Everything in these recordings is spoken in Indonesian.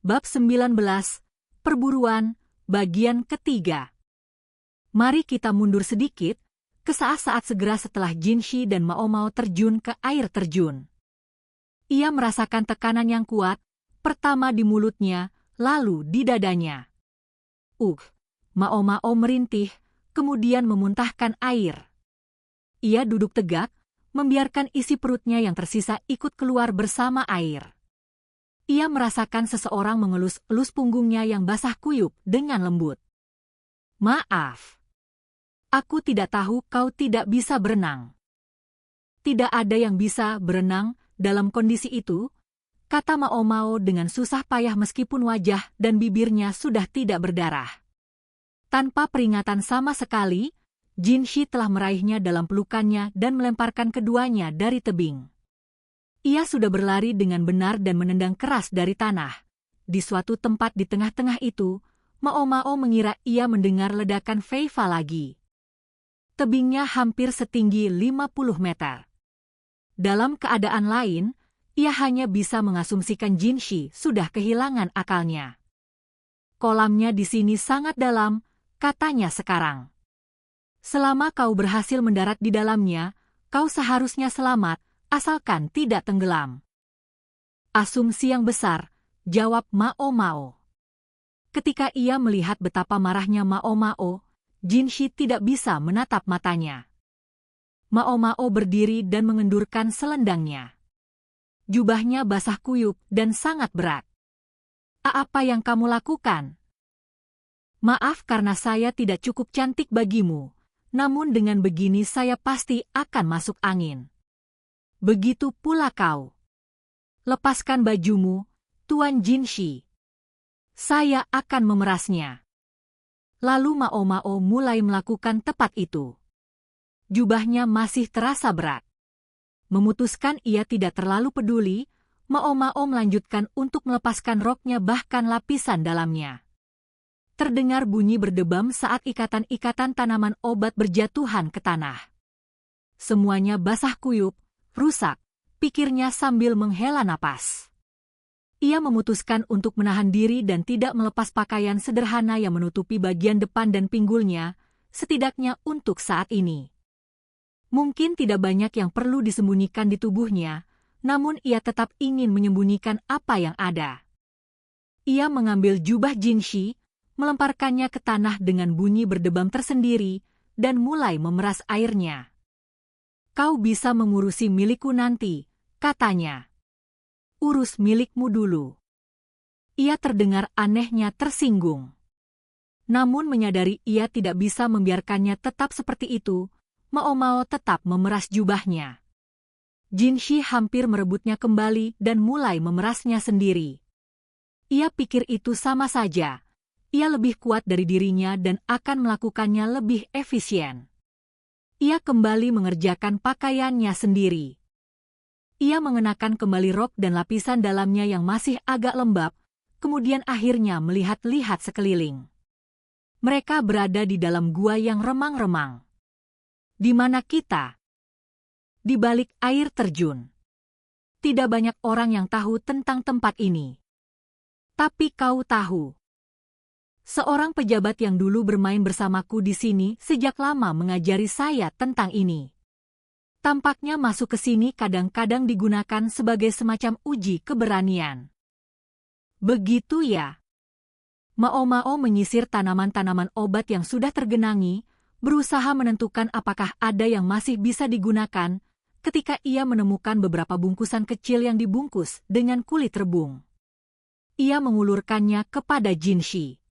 Bab 19, Perburuan, bagian ketiga. Mari kita mundur sedikit, ke saat-saat segera setelah Jinshi dan Mao Mao terjun ke air terjun. Ia merasakan tekanan yang kuat, pertama di mulutnya, lalu di dadanya. Mao Mao merintih, kemudian memuntahkan air. Ia duduk tegak, membiarkan isi perutnya yang tersisa ikut keluar bersama air. Ia merasakan seseorang mengelus-elus punggungnya yang basah kuyup dengan lembut. Maaf. Aku tidak tahu kau tidak bisa berenang. Tidak ada yang bisa berenang dalam kondisi itu, kata Mao Mao dengan susah payah meskipun wajah dan bibirnya sudah tidak berdarah. Tanpa peringatan sama sekali, Jinshi telah meraihnya dalam pelukannya dan melemparkan keduanya dari tebing. Ia sudah berlari dengan benar dan menendang keras dari tanah. Di suatu tempat di tengah-tengah itu, Mao Mao mengira ia mendengar ledakan Feifa lagi. Tebingnya hampir setinggi 50 meter. Dalam keadaan lain, ia hanya bisa mengasumsikan Jinshi sudah kehilangan akalnya. Kolamnya di sini sangat dalam, katanya sekarang. Selama kau berhasil mendarat di dalamnya, kau seharusnya selamat, asalkan tidak tenggelam. Asumsi yang besar, jawab Mao Mao. Ketika ia melihat betapa marahnya Mao Mao, Jinshi tidak bisa menatap matanya. Mao Mao berdiri dan mengendurkan selendangnya. Jubahnya basah kuyup dan sangat berat. Apa yang kamu lakukan? Maaf karena saya tidak cukup cantik bagimu, namun dengan begini saya pasti akan masuk angin. Begitu pula kau. Lepaskan bajumu, Tuan Jinshi. Saya akan memerasnya. Lalu Mao Mao mulai melakukan tepat itu. Jubahnya masih terasa berat. Memutuskan ia tidak terlalu peduli, Mao Mao melanjutkan untuk melepaskan roknya bahkan lapisan dalamnya. Terdengar bunyi berdebam saat ikatan-ikatan tanaman obat berjatuhan ke tanah. Semuanya basah kuyup, rusak, pikirnya sambil menghela napas. Ia memutuskan untuk menahan diri dan tidak melepas pakaian sederhana yang menutupi bagian depan dan pinggulnya, setidaknya untuk saat ini. Mungkin tidak banyak yang perlu disembunyikan di tubuhnya, namun ia tetap ingin menyembunyikan apa yang ada. Ia mengambil jubah Jinshi, melemparkannya ke tanah dengan bunyi berdebam tersendiri, dan mulai memeras airnya. Kau bisa mengurusi milikku nanti, katanya. Urus milikmu dulu. Ia terdengar anehnya tersinggung. Namun menyadari ia tidak bisa membiarkannya tetap seperti itu, Mao Mao tetap memeras jubahnya. Jinshi hampir merebutnya kembali dan mulai memerasnya sendiri. Ia pikir itu sama saja. Ia lebih kuat dari dirinya dan akan melakukannya lebih efisien. Ia kembali mengerjakan pakaiannya sendiri. Ia mengenakan kembali rok dan lapisan dalamnya yang masih agak lembab, kemudian akhirnya melihat-lihat sekeliling. Mereka berada di dalam gua yang remang-remang. Di mana kita? Di balik air terjun. Tidak banyak orang yang tahu tentang tempat ini. Tapi kau tahu. Seorang pejabat yang dulu bermain bersamaku di sini sejak lama mengajari saya tentang ini. Tampaknya masuk ke sini kadang-kadang digunakan sebagai semacam uji keberanian. Begitu ya? Mao Mao menyisir tanaman-tanaman obat yang sudah tergenangi, berusaha menentukan apakah ada yang masih bisa digunakan, ketika ia menemukan beberapa bungkusan kecil yang dibungkus dengan kulit rebung. Ia mengulurkannya kepada Jinshi.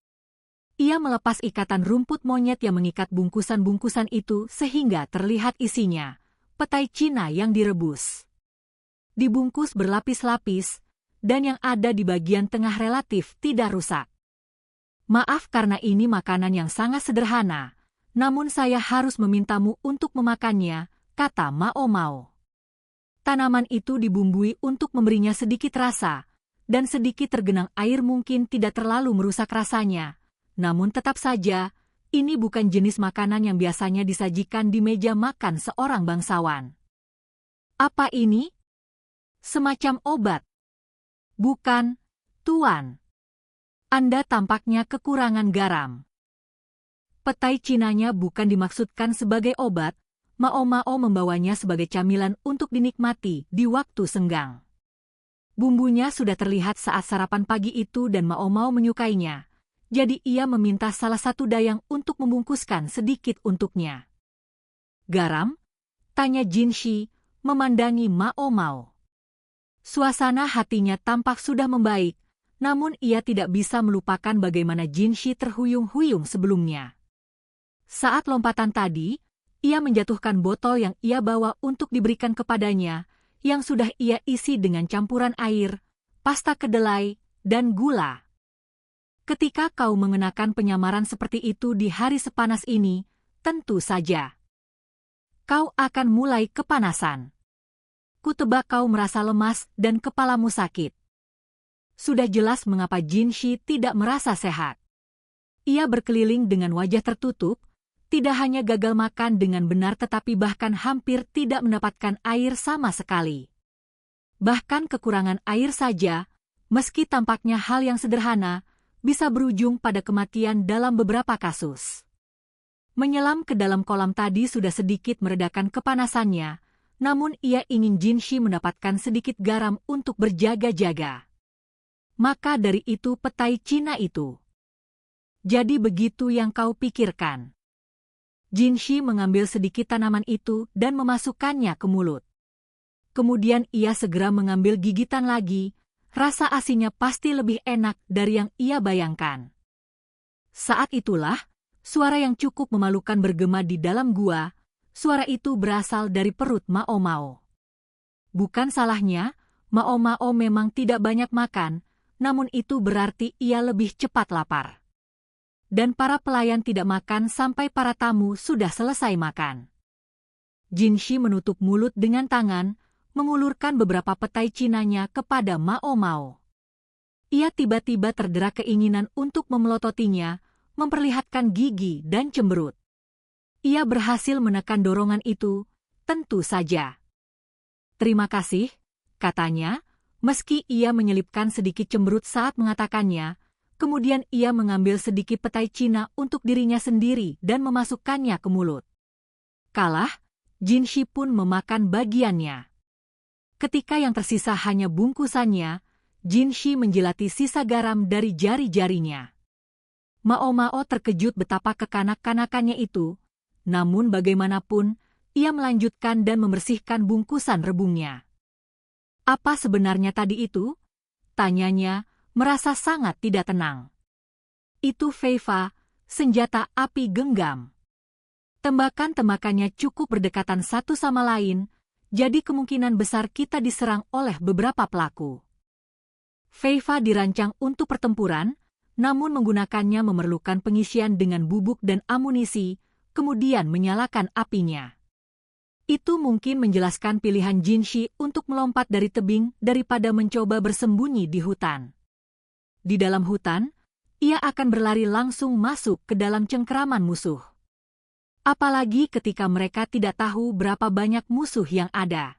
Ia melepas ikatan rumput monyet yang mengikat bungkusan-bungkusan itu sehingga terlihat isinya, petai Cina yang direbus. Dibungkus berlapis-lapis, dan yang ada di bagian tengah relatif tidak rusak. Maaf karena ini makanan yang sangat sederhana, namun saya harus memintamu untuk memakannya, kata Mao Mao. Tanaman itu dibumbui untuk memberinya sedikit rasa, dan sedikit tergenang air mungkin tidak terlalu merusak rasanya. Namun tetap saja, ini bukan jenis makanan yang biasanya disajikan di meja makan seorang bangsawan. Apa ini? Semacam obat? Bukan, Tuan. Anda tampaknya kekurangan garam. Petai Cinanya bukan dimaksudkan sebagai obat, Mao Mao membawanya sebagai camilan untuk dinikmati di waktu senggang. Bumbunya sudah terlihat saat sarapan pagi itu dan Mao Mao menyukainya, jadi ia meminta salah satu dayang untuk membungkuskan sedikit untuknya. Garam? Tanya Jinshi, memandangi Mao Mao. Suasana hatinya tampak sudah membaik, namun ia tidak bisa melupakan bagaimana Jinshi terhuyung-huyung sebelumnya. Saat lompatan tadi, ia menjatuhkan botol yang ia bawa untuk diberikan kepadanya, yang sudah ia isi dengan campuran air, pasta kedelai, dan gula. Ketika kau mengenakan penyamaran seperti itu di hari sepanas ini, tentu saja kau akan mulai kepanasan. Kutebak kau merasa lemas dan kepalamu sakit. Sudah jelas mengapa Jinshi tidak merasa sehat. Ia berkeliling dengan wajah tertutup, tidak hanya gagal makan dengan benar tetapi bahkan hampir tidak mendapatkan air sama sekali. Bahkan kekurangan air saja, meski tampaknya hal yang sederhana, bisa berujung pada kematian dalam beberapa kasus. Menyelam ke dalam kolam tadi sudah sedikit meredakan kepanasannya, namun ia ingin Jinshi mendapatkan sedikit garam untuk berjaga-jaga. Maka dari itu petai Cina itu. Jadi begitu yang kau pikirkan. Jinshi mengambil sedikit tanaman itu dan memasukkannya ke mulut. Kemudian ia segera mengambil gigitan lagi, rasa asinnya pasti lebih enak dari yang ia bayangkan. Saat itulah, suara yang cukup memalukan bergema di dalam gua, suara itu berasal dari perut Mao Mao. Bukan salahnya, Mao Mao memang tidak banyak makan, namun itu berarti ia lebih cepat lapar. Dan para pelayan tidak makan sampai para tamu sudah selesai makan. Jinshi menutup mulut dengan tangan, mengulurkan beberapa petai Cinanya kepada Mao Mao. Ia tiba-tiba terdera keinginan untuk memelototinya, memperlihatkan gigi dan cemberut. Ia berhasil menekan dorongan itu, tentu saja. Terima kasih, katanya, meski ia menyelipkan sedikit cemberut saat mengatakannya. Kemudian ia mengambil sedikit petai Cina untuk dirinya sendiri dan memasukkannya ke mulut. Kalah, Jinshi pun memakan bagiannya. Ketika yang tersisa hanya bungkusannya, Jinshi menjilati sisa garam dari jari-jarinya. Mao Mao terkejut betapa kekanak-kanakannya itu, namun bagaimanapun, ia melanjutkan dan membersihkan bungkusan rebungnya. Apa sebenarnya tadi itu? Tanyanya, merasa sangat tidak tenang. Itu Feifa, senjata api genggam. Tembakan-tembakannya cukup berdekatan satu sama lain, jadi kemungkinan besar kita diserang oleh beberapa pelaku. Feifa dirancang untuk pertempuran, namun menggunakannya memerlukan pengisian dengan bubuk dan amunisi, kemudian menyalakan apinya. Itu mungkin menjelaskan pilihan Jinshi untuk melompat dari tebing daripada mencoba bersembunyi di hutan. Di dalam hutan, ia akan berlari langsung masuk ke dalam cengkeraman musuh. Apalagi ketika mereka tidak tahu berapa banyak musuh yang ada.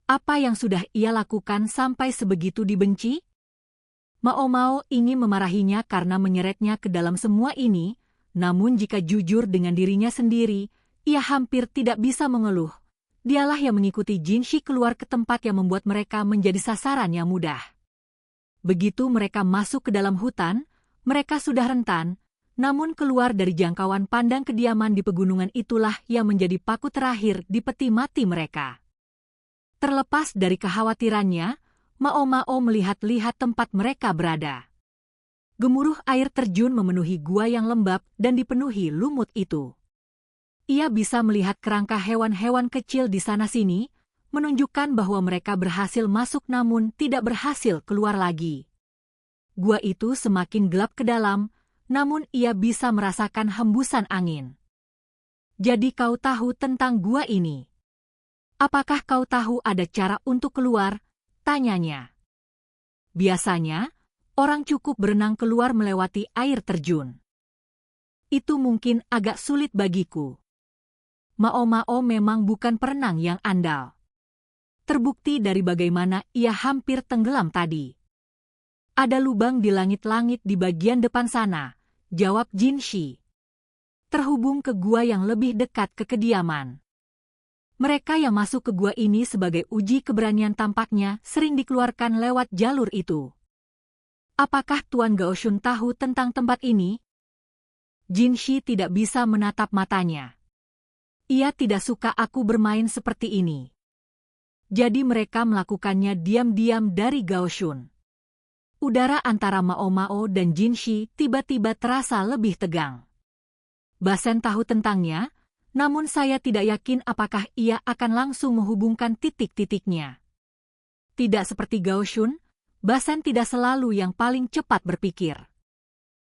Apa yang sudah ia lakukan sampai sebegitu dibenci? Mao Mao ingin memarahinya karena menyeretnya ke dalam semua ini, namun jika jujur dengan dirinya sendiri, ia hampir tidak bisa mengeluh. Dialah yang mengikuti Jinshi keluar ke tempat yang membuat mereka menjadi sasaran yang mudah. Begitu mereka masuk ke dalam hutan, mereka sudah rentan, namun keluar dari jangkauan pandang kediaman di pegunungan itulah yang menjadi paku terakhir di peti mati mereka. Terlepas dari kekhawatirannya, Mao Mao melihat-lihat tempat mereka berada. Gemuruh air terjun memenuhi gua yang lembab dan dipenuhi lumut itu. Ia bisa melihat kerangka hewan-hewan kecil di sana-sini, menunjukkan bahwa mereka berhasil masuk namun tidak berhasil keluar lagi. Gua itu semakin gelap ke dalam, namun ia bisa merasakan hembusan angin. Jadi kau tahu tentang gua ini? Apakah kau tahu ada cara untuk keluar? Tanyanya. Biasanya, orang cukup berenang keluar melewati air terjun. Itu mungkin agak sulit bagiku. Mao Mao memang bukan perenang yang andal. Terbukti dari bagaimana ia hampir tenggelam tadi. Ada lubang di langit-langit di bagian depan sana, jawab Jin Shi. Terhubung ke gua yang lebih dekat ke kediaman. Mereka yang masuk ke gua ini sebagai uji keberanian tampaknya sering dikeluarkan lewat jalur itu. Apakah Tuan Gaoshun tahu tentang tempat ini? Jin Shi tidak bisa menatap matanya. Ia tidak suka aku bermain seperti ini. Jadi mereka melakukannya diam-diam dari Gaoshun. Udara antara Mao Mao dan Jin Shi tiba-tiba terasa lebih tegang. Basen tahu tentangnya, namun saya tidak yakin apakah ia akan langsung menghubungkan titik-titiknya. Tidak seperti Gaoshun, Basen tidak selalu yang paling cepat berpikir.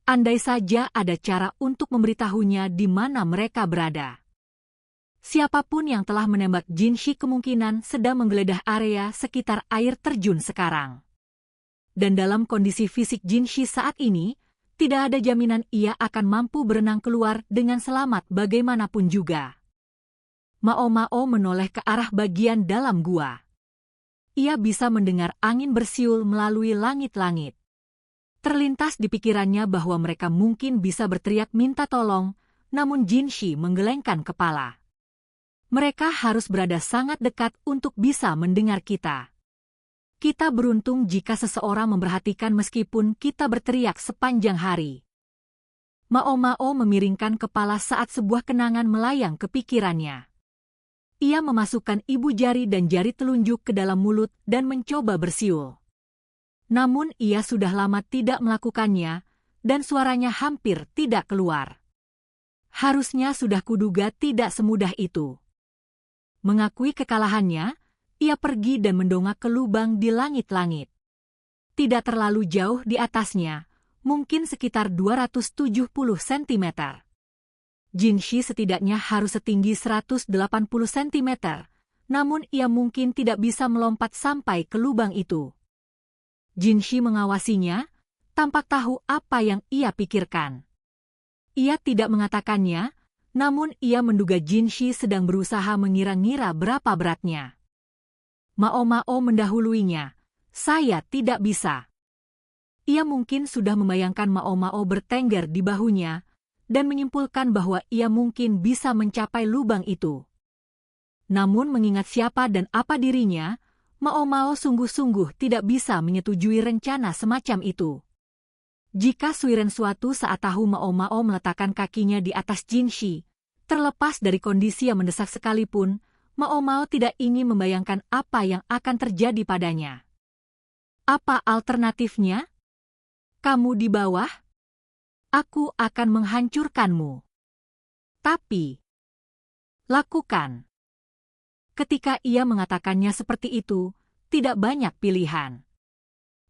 Andai saja ada cara untuk memberitahunya di mana mereka berada. Siapapun yang telah menembak Jin Shi kemungkinan sedang menggeledah area sekitar air terjun sekarang. Dan dalam kondisi fisik Jin Shi saat ini, tidak ada jaminan ia akan mampu berenang keluar dengan selamat bagaimanapun juga. Mao Mao menoleh ke arah bagian dalam gua. Ia bisa mendengar angin bersiul melalui langit-langit. Terlintas di pikirannya bahwa mereka mungkin bisa berteriak minta tolong, namun Jin Shi menggelengkan kepala. Mereka harus berada sangat dekat untuk bisa mendengar kita. Kita beruntung jika seseorang memperhatikan meskipun kita berteriak sepanjang hari. Mao Mao memiringkan kepala saat sebuah kenangan melayang ke pikirannya. Ia memasukkan ibu jari dan jari telunjuk ke dalam mulut dan mencoba bersiul. Namun ia sudah lama tidak melakukannya, dan suaranya hampir tidak keluar. Harusnya sudah kuduga tidak semudah itu. Mengakui kekalahannya, ia pergi dan mendongak ke lubang di langit-langit. Tidak terlalu jauh di atasnya, mungkin sekitar 270 cm. Jin Shi setidaknya harus setinggi 180 cm, namun ia mungkin tidak bisa melompat sampai ke lubang itu. Jin Shi mengawasinya, tampak tahu apa yang ia pikirkan. Ia tidak mengatakannya, namun ia menduga Jin Shi sedang berusaha mengira-ngira berapa beratnya. Mao Mao mendahuluinya. Saya tidak bisa. Ia mungkin sudah membayangkan Mao Mao bertengger di bahunya dan menyimpulkan bahwa ia mungkin bisa mencapai lubang itu. Namun mengingat siapa dan apa dirinya, Mao Mao sungguh-sungguh tidak bisa menyetujui rencana semacam itu. Jika Suiren suatu saat tahu Mao Mao meletakkan kakinya di atas Jin Shi, terlepas dari kondisi yang mendesak sekalipun, Mao Mao tidak ingin membayangkan apa yang akan terjadi padanya. Apa alternatifnya? Kamu di bawah? Aku akan menghancurkanmu. Tapi, lakukan. Ketika ia mengatakannya seperti itu, tidak banyak pilihan.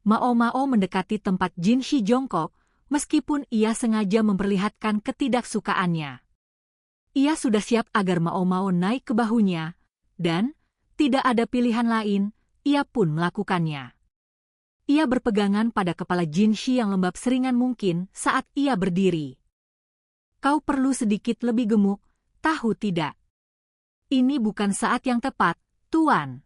Mao Mao mendekati tempat Jin Shi jongkok, meskipun ia sengaja memperlihatkan ketidaksukaannya. Ia sudah siap agar Mao Mao naik ke bahunya, dan tidak ada pilihan lain, ia pun melakukannya. Ia berpegangan pada kepala Jin Shi yang lembab seringan mungkin saat ia berdiri. Kau perlu sedikit lebih gemuk, tahu tidak? Ini bukan saat yang tepat, Tuan.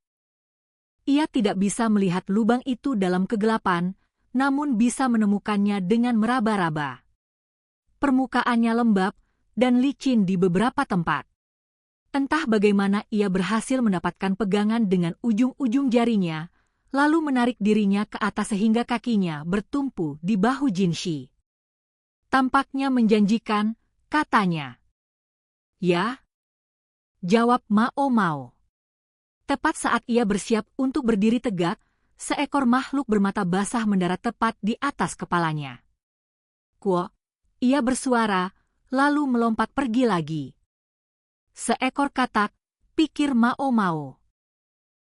Ia tidak bisa melihat lubang itu dalam kegelapan, namun bisa menemukannya dengan meraba-raba. Permukaannya lembab dan licin di beberapa tempat. Entah bagaimana ia berhasil mendapatkan pegangan dengan ujung-ujung jarinya, lalu menarik dirinya ke atas sehingga kakinya bertumpu di bahu Jin Shi. Tampaknya menjanjikan, katanya. Ya? Jawab Mao Mao. Tepat saat ia bersiap untuk berdiri tegak, seekor makhluk bermata basah mendarat tepat di atas kepalanya. Kuo, ia bersuara, lalu melompat pergi lagi. Seekor katak, pikir Mao Mao.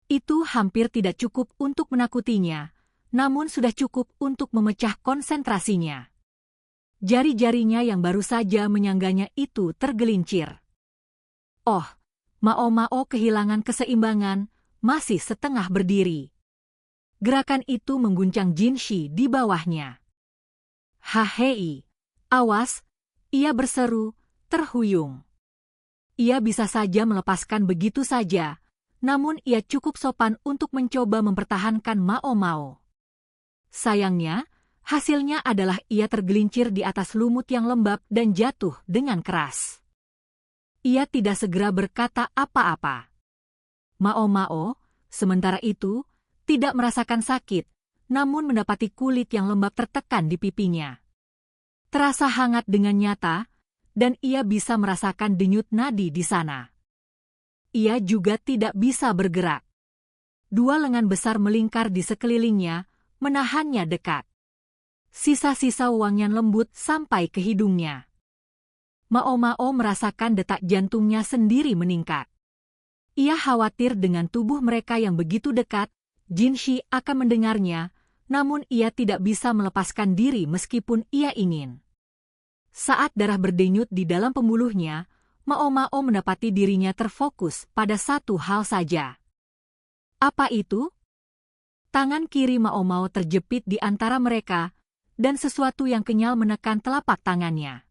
Itu hampir tidak cukup untuk menakutinya, namun sudah cukup untuk memecah konsentrasinya. Jari-jarinya yang baru saja menyangganya itu tergelincir. Oh, Mao Mao kehilangan keseimbangan, masih setengah berdiri. Gerakan itu mengguncang Jin Shi di bawahnya. Hahei, awas! Ia berseru, terhuyung. Ia bisa saja melepaskan begitu saja, namun ia cukup sopan untuk mencoba mempertahankan Mao Mao. Sayangnya, Hasilnya adalah ia tergelincir di atas lumut yang lembab dan jatuh dengan keras. Ia tidak segera berkata apa-apa. Mao Mao, sementara itu, tidak merasakan sakit, namun mendapati kulit yang lembab tertekan di pipinya. Terasa hangat dengan nyata, dan ia bisa merasakan denyut nadi di sana. Ia juga tidak bisa bergerak. Dua lengan besar melingkar di sekelilingnya, menahannya dekat. Sisa-sisa wangian lembut sampai ke hidungnya. Mao Mao merasakan detak jantungnya sendiri meningkat. Ia khawatir dengan tubuh mereka yang begitu dekat, Jin Shi akan mendengarnya, namun ia tidak bisa melepaskan diri meskipun ia ingin. Saat darah berdenyut di dalam pembuluhnya, Mao Mao mendapati dirinya terfokus pada satu hal saja. Apa itu? Tangan kiri Mao Mao terjepit di antara mereka, dan sesuatu yang kenyal menekan telapak tangannya.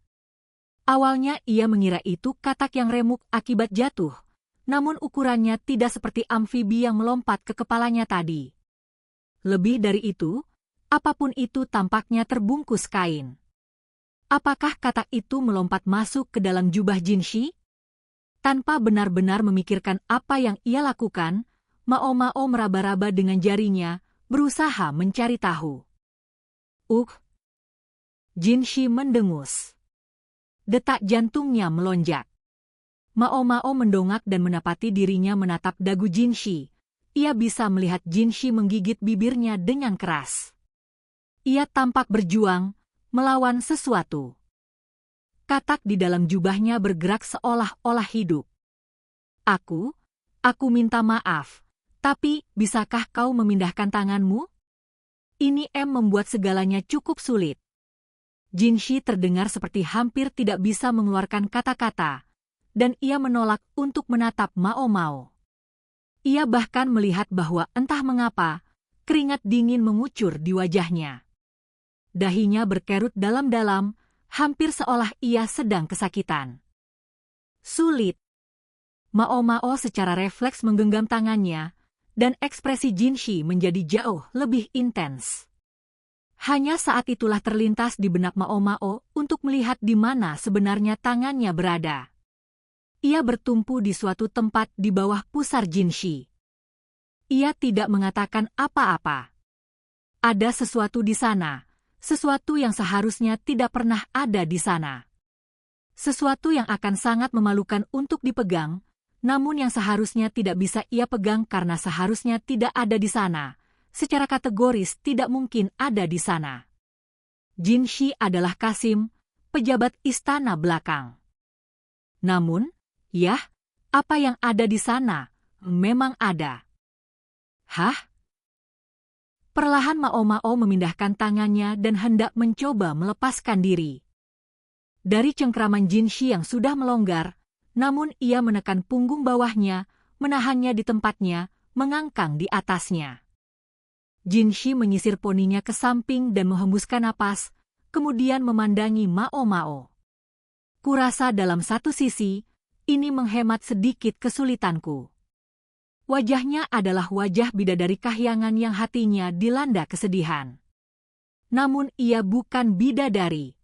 Awalnya ia mengira itu katak yang remuk akibat jatuh, namun ukurannya tidak seperti amfibi yang melompat ke kepalanya tadi. Lebih dari itu, apapun itu tampaknya terbungkus kain. Apakah katak itu melompat masuk ke dalam jubah Jin Shi? Tanpa benar-benar memikirkan apa yang ia lakukan, Mao Mao meraba-raba dengan jarinya, berusaha mencari tahu. Jin Shi mendengus. Detak jantungnya melonjak. Mao Mao mendongak dan mendapati dirinya menatap dagu Jin Shi. Ia bisa melihat Jin Shi menggigit bibirnya dengan keras. Ia tampak berjuang, melawan sesuatu. Katak di dalam jubahnya bergerak seolah-olah hidup. Aku minta maaf, tapi bisakah kau memindahkan tanganmu? Ini membuat segalanya cukup sulit. Jin Shi terdengar seperti hampir tidak bisa mengeluarkan kata-kata, dan ia menolak untuk menatap Mao Mao. Ia bahkan melihat bahwa entah mengapa, keringat dingin mengucur di wajahnya. Dahinya berkerut dalam-dalam, hampir seolah ia sedang kesakitan. Sulit. Mao Mao secara refleks menggenggam tangannya, dan ekspresi Jin Shi menjadi jauh lebih intens. Hanya saat itulah terlintas di benak Mao Mao untuk melihat di mana sebenarnya tangannya berada. Ia bertumpu di suatu tempat di bawah pusar Jin Shi. Ia tidak mengatakan apa-apa. Ada sesuatu di sana, sesuatu yang seharusnya tidak pernah ada di sana. Sesuatu yang akan sangat memalukan untuk dipegang, namun yang seharusnya tidak bisa ia pegang karena seharusnya tidak ada di sana. Secara kategoris tidak mungkin ada di sana. Jin Shi adalah Qasim, pejabat istana belakang. Namun, apa yang ada di sana memang ada. Hah? Perlahan Mao Mao memindahkan tangannya dan hendak mencoba melepaskan diri. Dari cengkraman Jin Shi yang sudah melonggar, namun ia menekan punggung bawahnya, menahannya di tempatnya, mengangkang di atasnya. Jin Shi menyisir poninya ke samping dan menghembuskan napas, kemudian memandangi Mao Mao. Kurasa dalam satu sisi, ini menghemat sedikit kesulitanku. Wajahnya adalah wajah bidadari kahyangan yang hatinya dilanda kesedihan. Namun ia bukan bidadari.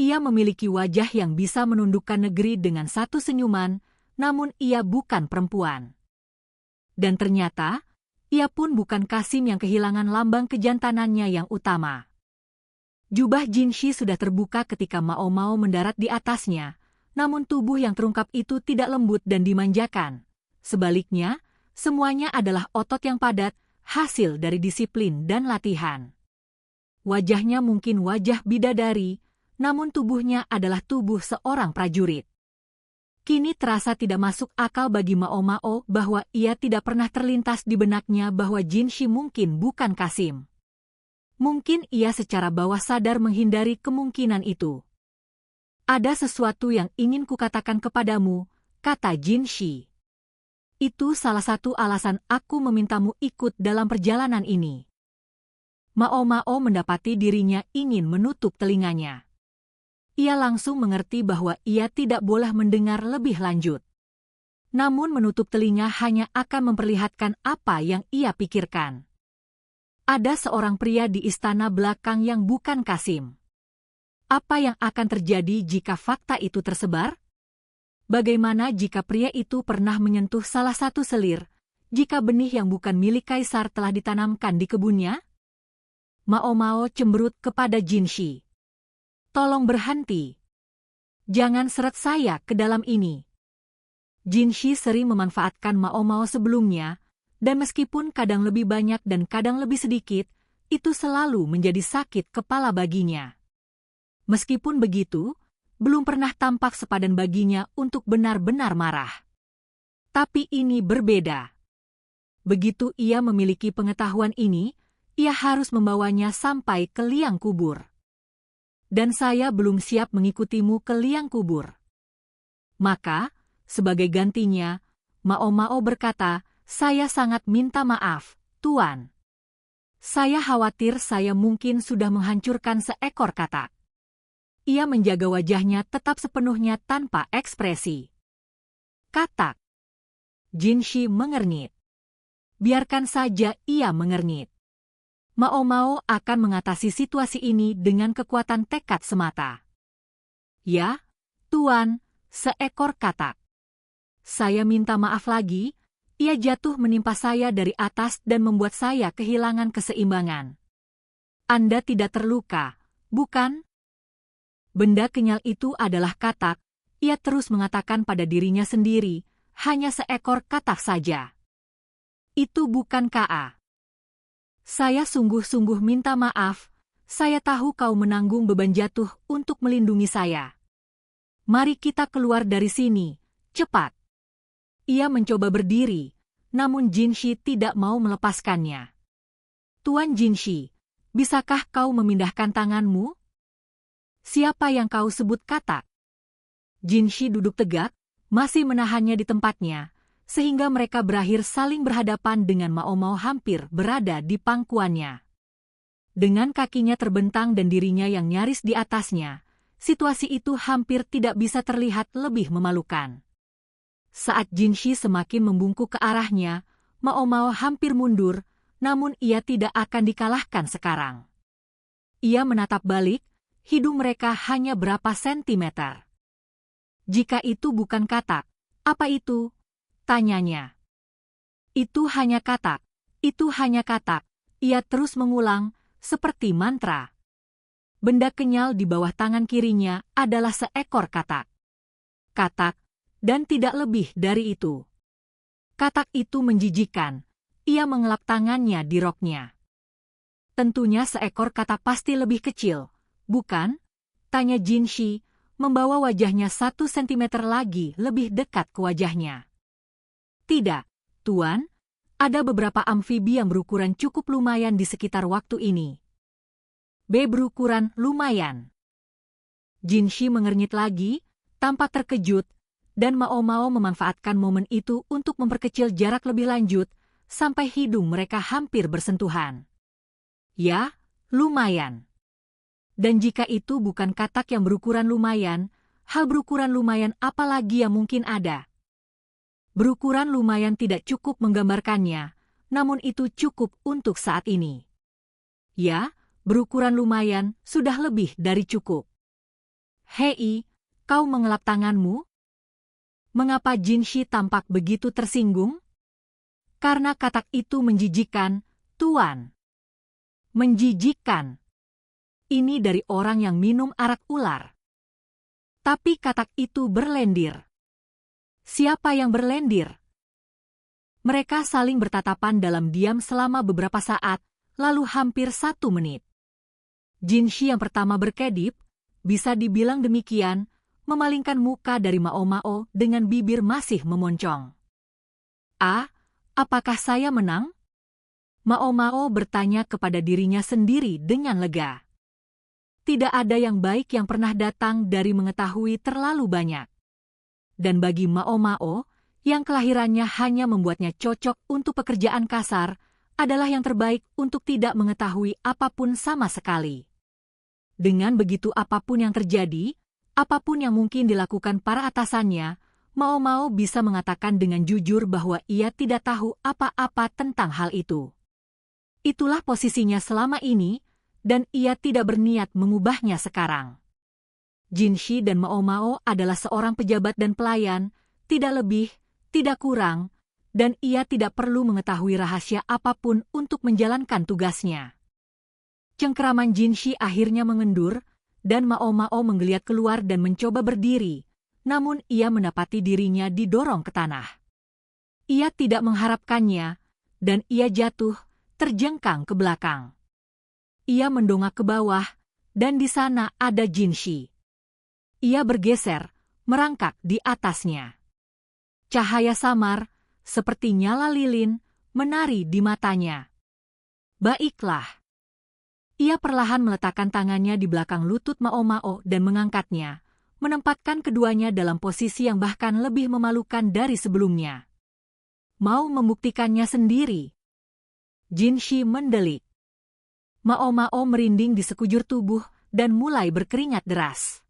Ia memiliki wajah yang bisa menundukkan negeri dengan satu senyuman, namun ia bukan perempuan. Dan ternyata, ia pun bukan Qasim yang kehilangan lambang kejantanannya yang utama. Jubah Jin Shi sudah terbuka ketika Mao Mao mendarat di atasnya, namun tubuh yang terungkap itu tidak lembut dan dimanjakan. Sebaliknya, semuanya adalah otot yang padat, hasil dari disiplin dan latihan. Wajahnya mungkin wajah bidadari, namun tubuhnya adalah tubuh seorang prajurit. Kini terasa tidak masuk akal bagi Mao Mao bahwa ia tidak pernah terlintas di benaknya bahwa Jin Shi mungkin bukan Qasim. Mungkin ia secara bawah sadar menghindari kemungkinan itu. Ada sesuatu yang ingin kukatakan kepadamu, kata Jin Shi. Itu salah satu alasan aku memintamu ikut dalam perjalanan ini. Mao Mao mendapati dirinya ingin menutup telinganya. Ia langsung mengerti bahwa ia tidak boleh mendengar lebih lanjut. Namun menutup telinga hanya akan memperlihatkan apa yang ia pikirkan. Ada seorang pria di istana belakang yang bukan Kasim. Apa yang akan terjadi jika fakta itu tersebar? Bagaimana jika pria itu pernah menyentuh salah satu selir, jika benih yang bukan milik kaisar telah ditanamkan di kebunnya? Mao Mao cemberut kepada Jinshi. Tolong berhenti. Jangan seret saya ke dalam ini. Jinshi sering memanfaatkan Mao Mao sebelumnya, dan meskipun kadang lebih banyak dan kadang lebih sedikit, itu selalu menjadi sakit kepala baginya. Meskipun begitu, belum pernah tampak sepadan baginya untuk benar-benar marah. Tapi ini berbeda. Begitu ia memiliki pengetahuan ini, ia harus membawanya sampai ke liang kubur. Dan saya belum siap mengikutimu ke liang kubur. Maka, sebagai gantinya, Mao Mao berkata, saya sangat minta maaf, Tuan. Saya khawatir saya mungkin sudah menghancurkan seekor katak. Ia menjaga wajahnya tetap sepenuhnya tanpa ekspresi. Katak. Jinshi mengernyit. Biarkan saja ia mengernyit. Mao Mao akan mengatasi situasi ini dengan kekuatan tekad semata. Ya, Tuan, seekor katak. Saya minta maaf lagi, ia jatuh menimpa saya dari atas dan membuat saya kehilangan keseimbangan. Anda tidak terluka, bukan? Benda kenyal itu adalah katak, ia terus mengatakan pada dirinya sendiri, hanya seekor katak saja. Itu bukan Ka. Saya sungguh-sungguh minta maaf, saya tahu kau menanggung beban jatuh untuk melindungi saya. Mari kita keluar dari sini, cepat. Ia mencoba berdiri, namun Jinshi tidak mau melepaskannya. Tuan Jinshi, bisakah kau memindahkan tanganmu? Siapa yang kau sebut katak? Jinshi duduk tegak, masih menahannya di tempatnya, sehingga mereka berakhir saling berhadapan dengan Mao Mao hampir berada di pangkuannya. Dengan kakinya terbentang dan dirinya yang nyaris di atasnya, situasi itu hampir tidak bisa terlihat lebih memalukan. Saat Jinshi semakin membungkuk ke arahnya, Mao Mao hampir mundur, namun ia tidak akan dikalahkan sekarang. Ia menatap balik, hidung mereka hanya berapa sentimeter. Jika itu bukan katak, apa itu? Tanyanya. Itu hanya katak, itu hanya katak, ia terus mengulang, seperti mantra. Benda kenyal di bawah tangan kirinya adalah seekor katak. Katak, dan tidak lebih dari itu. Katak itu menjijikan, ia mengelap tangannya di roknya. Tentunya seekor katak pasti lebih kecil, bukan? Tanya Jinshi, membawa wajahnya 1 sentimeter lagi lebih dekat ke wajahnya. Tidak, Tuan, ada beberapa amfibi yang berukuran cukup lumayan di sekitar waktu ini. B berukuran lumayan. Jinshi mengernyit lagi, tampak terkejut, dan Mao Mao memanfaatkan momen itu untuk memperkecil jarak lebih lanjut, sampai hidung mereka hampir bersentuhan. Ya, lumayan. Dan jika itu bukan katak yang berukuran lumayan, hal berukuran lumayan apa lagi yang mungkin ada? Berukuran lumayan tidak cukup menggambarkannya, namun itu cukup untuk saat ini. Ya, berukuran lumayan sudah lebih dari cukup. Hei, kau mengelap tanganmu? Mengapa Jinshi tampak begitu tersinggung? Karena katak itu menjijikkan, Tuan. Menjijikkan. Ini dari orang yang minum arak ular. Tapi katak itu berlendir. Siapa yang berlendir? Mereka saling bertatapan dalam diam selama beberapa saat, lalu hampir 1 menit. Jinshi yang pertama berkedip, bisa dibilang demikian, memalingkan muka dari Mao Mao dengan bibir masih memoncong. Apakah saya menang? Mao Mao bertanya kepada dirinya sendiri dengan lega. Tidak ada yang baik yang pernah datang dari mengetahui terlalu banyak. Dan bagi Mao Mao, yang kelahirannya hanya membuatnya cocok untuk pekerjaan kasar, adalah yang terbaik untuk tidak mengetahui apapun sama sekali. Dengan begitu apapun yang terjadi, apapun yang mungkin dilakukan para atasannya, Mao Mao bisa mengatakan dengan jujur bahwa ia tidak tahu apa-apa tentang hal itu. Itulah posisinya selama ini, dan ia tidak berniat mengubahnya sekarang. Jinshi dan Mao Mao adalah seorang pejabat dan pelayan, tidak lebih, tidak kurang, dan ia tidak perlu mengetahui rahasia apapun untuk menjalankan tugasnya. Cengkeraman Jinshi akhirnya mengendur, dan Mao Mao menggeliat keluar dan mencoba berdiri, namun ia mendapati dirinya didorong ke tanah. Ia tidak mengharapkannya, dan ia jatuh, terjengkang ke belakang. Ia mendongak ke bawah, dan di sana ada Jinshi. Ia bergeser, merangkak di atasnya. Cahaya samar, seperti nyala lilin, menari di matanya. Baiklah. Ia perlahan meletakkan tangannya di belakang lutut Mao Mao dan mengangkatnya, menempatkan keduanya dalam posisi yang bahkan lebih memalukan dari sebelumnya. Mau membuktikannya sendiri. Jinshi mendelik. Mao Mao merinding di sekujur tubuh dan mulai berkeringat deras.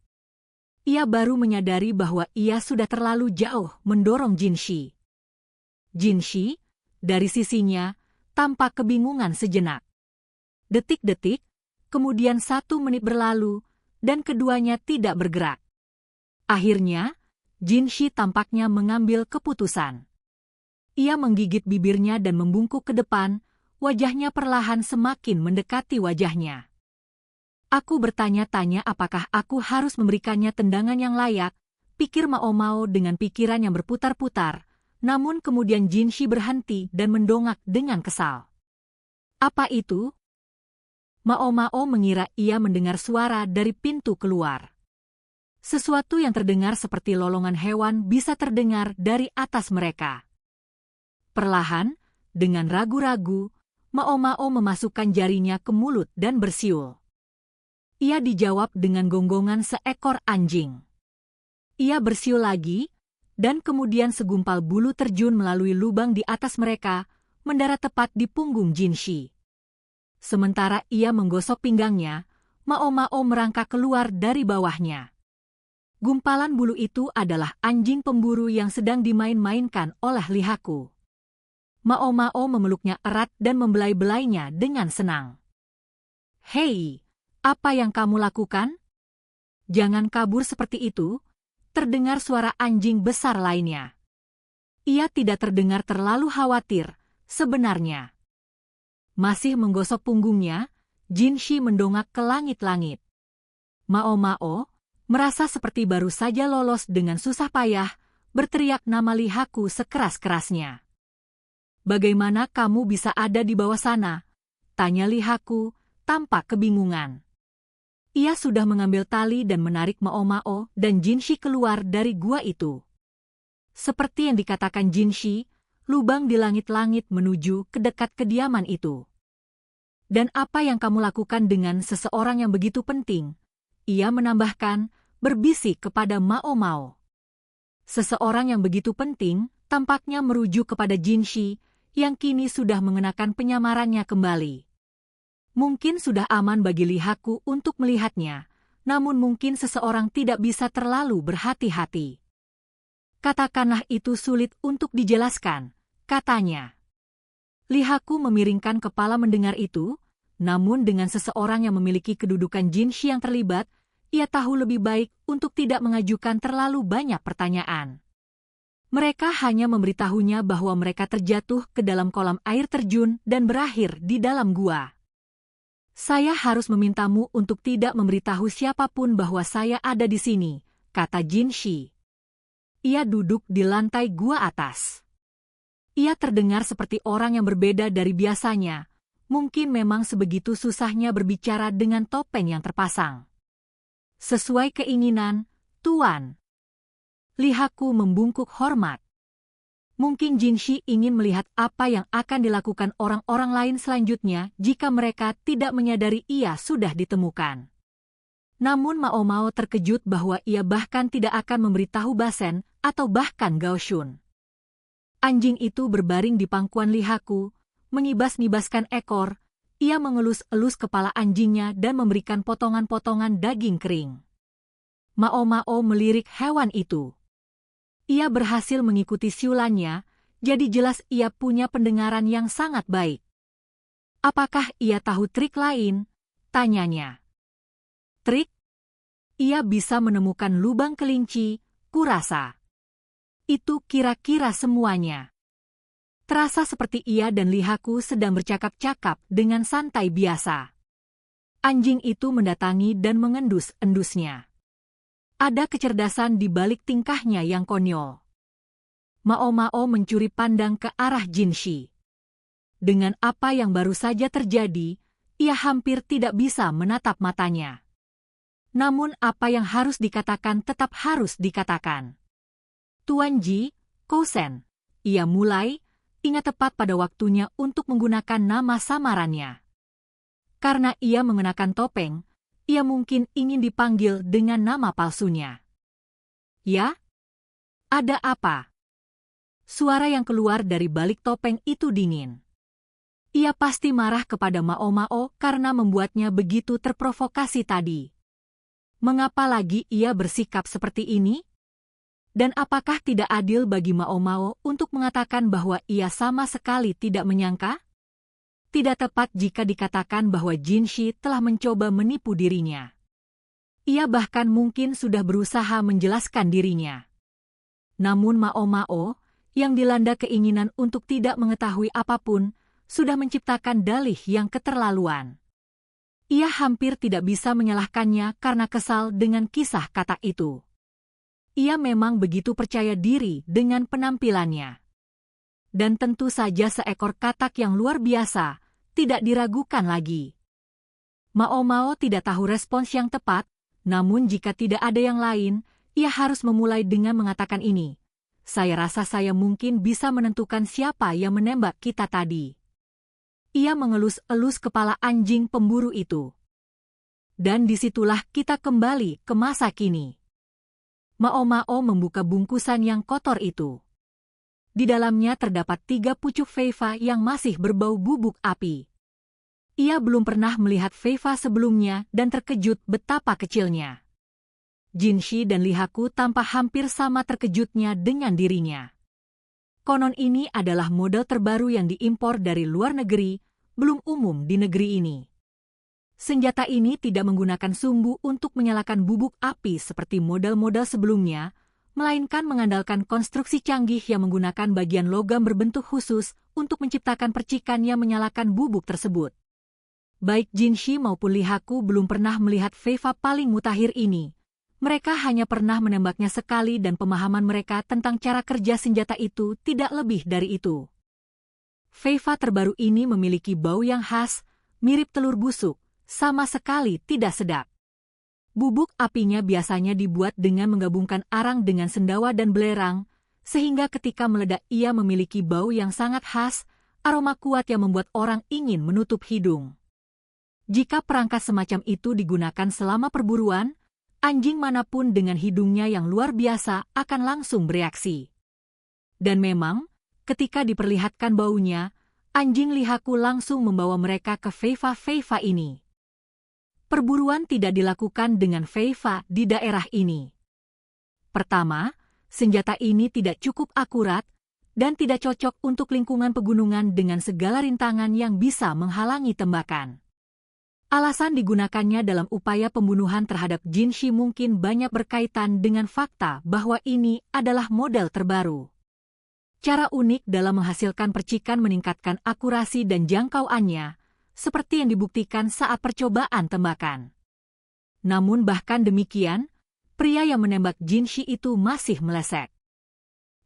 Ia baru menyadari bahwa ia sudah terlalu jauh mendorong Jinshi. Jinshi, dari sisinya, tampak kebingungan sejenak. Detik-detik, kemudian 1 menit berlalu, dan keduanya tidak bergerak. Akhirnya, Jinshi tampaknya mengambil keputusan. Ia menggigit bibirnya dan membungkuk ke depan, wajahnya perlahan semakin mendekati wajahnya. Aku bertanya-tanya apakah aku harus memberikannya tendangan yang layak, pikir Mao Mao dengan pikiran yang berputar-putar, namun kemudian Jinshi berhenti dan mendongak dengan kesal. Apa itu? Mao Mao mengira ia mendengar suara dari pintu keluar. Sesuatu yang terdengar seperti lolongan hewan bisa terdengar dari atas mereka. Perlahan, dengan ragu-ragu, Mao Mao memasukkan jarinya ke mulut dan bersiul. Ia dijawab dengan gonggongan seekor anjing. Ia bersiul lagi, dan kemudian segumpal bulu terjun melalui lubang di atas mereka, mendarat tepat di punggung Jinshi. Sementara ia menggosok pinggangnya, Mao Mao merangkak keluar dari bawahnya. Gumpalan bulu itu adalah anjing pemburu yang sedang dimain-mainkan oleh Lihaku. Mao Mao memeluknya erat dan membelai-belainya dengan senang. Hei, apa yang kamu lakukan? Jangan kabur seperti itu, terdengar suara anjing besar lainnya. Ia tidak terdengar terlalu khawatir, sebenarnya. Masih menggosok punggungnya, Jinshi mendongak ke langit-langit. Mao Mao, merasa seperti baru saja lolos dengan susah payah, berteriak nama Lihaku sekeras-kerasnya. Bagaimana kamu bisa ada di bawah sana? Tanya Lihaku, tampak kebingungan. Ia sudah mengambil tali dan menarik Mao Mao dan Jinshi keluar dari gua itu. Seperti yang dikatakan Jinshi, lubang di langit-langit menuju ke dekat kediaman itu. Dan apa yang kamu lakukan dengan seseorang yang begitu penting? Ia menambahkan, berbisik kepada Mao Mao. Seseorang yang begitu penting tampaknya merujuk kepada Jinshi, yang kini sudah mengenakan penyamarannya kembali. Mungkin sudah aman bagi Lihaku untuk melihatnya, namun mungkin seseorang tidak bisa terlalu berhati-hati. Katakanlah itu sulit untuk dijelaskan, katanya. Lihaku memiringkan kepala mendengar itu, namun dengan seseorang yang memiliki kedudukan Jinshi yang terlibat, ia tahu lebih baik untuk tidak mengajukan terlalu banyak pertanyaan. Mereka hanya memberitahunya bahwa mereka terjatuh ke dalam kolam air terjun dan berakhir di dalam gua. Saya harus memintamu untuk tidak memberitahu siapapun bahwa saya ada di sini, kata Jinshi. Ia duduk di lantai gua atas. Ia terdengar seperti orang yang berbeda dari biasanya, mungkin memang sebegitu susahnya berbicara dengan topeng yang terpasang. Sesuai keinginan, Tuan. Lihaku membungkuk hormat. Mungkin Jinshi ingin melihat apa yang akan dilakukan orang-orang lain selanjutnya jika mereka tidak menyadari ia sudah ditemukan. Namun Mao Mao terkejut bahwa ia bahkan tidak akan memberitahu Basen atau bahkan Gao Shun. Anjing itu berbaring di pangkuan Lihaku, mengibas-ngibaskan ekor, ia mengelus-elus kepala anjingnya dan memberikan potongan-potongan daging kering. Mao Mao melirik hewan itu. Ia berhasil mengikuti siulannya, jadi jelas ia punya pendengaran yang sangat baik. Apakah ia tahu trik lain? Tanyanya. Trik? Ia bisa menemukan lubang kelinci, kurasa. Itu kira-kira semuanya. Terasa seperti ia dan lihaku sedang bercakap-cakap dengan santai biasa. Anjing itu mendatangi dan mengendus-endusnya. Ada kecerdasan di balik tingkahnya yang konyol. Mao mencuri pandang ke arah Jinshi. Dengan apa yang baru saja terjadi, ia hampir tidak bisa menatap matanya. Namun apa yang harus dikatakan tetap harus dikatakan. Tuan Ji, Kousen, ia mulai, ingat tepat pada waktunya untuk menggunakan nama samarannya. Karena ia mengenakan topeng, ia mungkin ingin dipanggil dengan nama palsunya. Ya? Ada apa? Suara yang keluar dari balik topeng itu dingin. Ia pasti marah kepada Mao karena membuatnya begitu terprovokasi tadi. Mengapa lagi ia bersikap seperti ini? Dan apakah tidak adil bagi Mao untuk mengatakan bahwa ia sama sekali tidak menyangka? Tidak tepat jika dikatakan bahwa Jinshi telah mencoba menipu dirinya. Ia bahkan mungkin sudah berusaha menjelaskan dirinya. Namun Mao yang dilanda keinginan untuk tidak mengetahui apapun, sudah menciptakan dalih yang keterlaluan. Ia hampir tidak bisa menyalahkannya karena kesal dengan kisah kata itu. Ia memang begitu percaya diri dengan penampilannya. Dan tentu saja seekor katak yang luar biasa, tidak diragukan lagi. Mao tidak tahu respons yang tepat, namun jika tidak ada yang lain, ia harus memulai dengan mengatakan ini. Saya rasa saya mungkin bisa menentukan siapa yang menembak kita tadi. Ia mengelus-elus kepala anjing pemburu itu. Dan disitulah kita kembali ke masa kini. Mao membuka bungkusan yang kotor itu. Di dalamnya terdapat 3 pucuk Feifa yang masih berbau bubuk api. Ia belum pernah melihat Feifa sebelumnya dan terkejut betapa kecilnya. Jinshi dan lihaku tampak hampir sama terkejutnya dengan dirinya. Konon ini adalah model terbaru yang diimpor dari luar negeri, belum umum di negeri ini. Senjata ini tidak menggunakan sumbu untuk menyalakan bubuk api seperti model-model sebelumnya, melainkan mengandalkan konstruksi canggih yang menggunakan bagian logam berbentuk khusus untuk menciptakan percikan yang menyalakan bubuk tersebut. Baik Jinshi maupun lihaku belum pernah melihat Feifa paling mutakhir ini. Mereka hanya pernah menembaknya sekali dan pemahaman mereka tentang cara kerja senjata itu tidak lebih dari itu. Feifa terbaru ini memiliki bau yang khas, mirip telur busuk, sama sekali tidak sedap. Bubuk apinya biasanya dibuat dengan menggabungkan arang dengan sendawa dan belerang, sehingga ketika meledak ia memiliki bau yang sangat khas, aroma kuat yang membuat orang ingin menutup hidung. Jika perangkat semacam itu digunakan selama perburuan, anjing manapun dengan hidungnya yang luar biasa akan langsung bereaksi. Dan memang, ketika diperlihatkan baunya, anjing lihaku langsung membawa mereka ke Feifa ini. Perburuan tidak dilakukan dengan Feifa di daerah ini. Pertama, senjata ini tidak cukup akurat dan tidak cocok untuk lingkungan pegunungan dengan segala rintangan yang bisa menghalangi tembakan. Alasan digunakannya dalam upaya pembunuhan terhadap Jinshi mungkin banyak berkaitan dengan fakta bahwa ini adalah model terbaru. Cara unik dalam menghasilkan percikan meningkatkan akurasi dan jangkauannya, seperti yang dibuktikan saat percobaan tembakan. Namun bahkan demikian, pria yang menembak Jinshi itu masih meleset.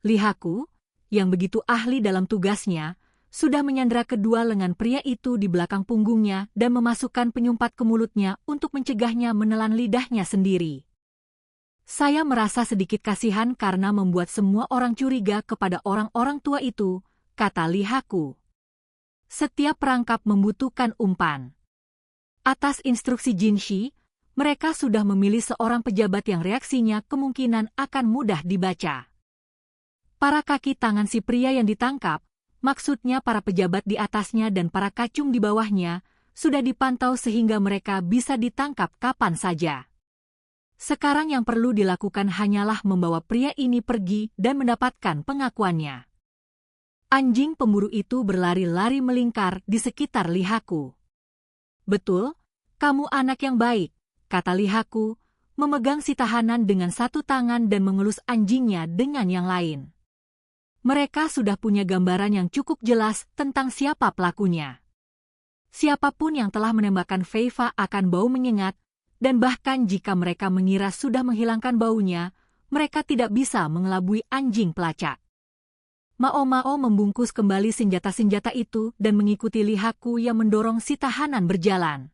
Lihaku, yang begitu ahli dalam tugasnya, sudah menyandera kedua lengan pria itu di belakang punggungnya dan memasukkan penyumpat ke mulutnya untuk mencegahnya menelan lidahnya sendiri. Saya merasa sedikit kasihan karena membuat semua orang curiga kepada orang-orang tua itu, kata lihaku. Setiap perangkap membutuhkan umpan. Atas instruksi Jinshi, mereka sudah memilih seorang pejabat yang reaksinya kemungkinan akan mudah dibaca. Para kaki tangan si pria yang ditangkap, maksudnya para pejabat di atasnya dan para kacung di bawahnya, sudah dipantau sehingga mereka bisa ditangkap kapan saja. Sekarang yang perlu dilakukan hanyalah membawa pria ini pergi dan mendapatkan pengakuannya. Anjing pemburu itu berlari-lari melingkar di sekitar Lihaku. "Betul, kamu anak yang baik," kata Lihaku, memegang si tahanan dengan satu tangan dan mengelus anjingnya dengan yang lain. Mereka sudah punya gambaran yang cukup jelas tentang siapa pelakunya. Siapapun yang telah menembakkan Feifa akan bau menyengat, dan bahkan jika mereka mengira sudah menghilangkan baunya, mereka tidak bisa mengelabui anjing pelacak. Mao membungkus kembali senjata-senjata itu dan mengikuti Lihaku yang mendorong si tahanan berjalan.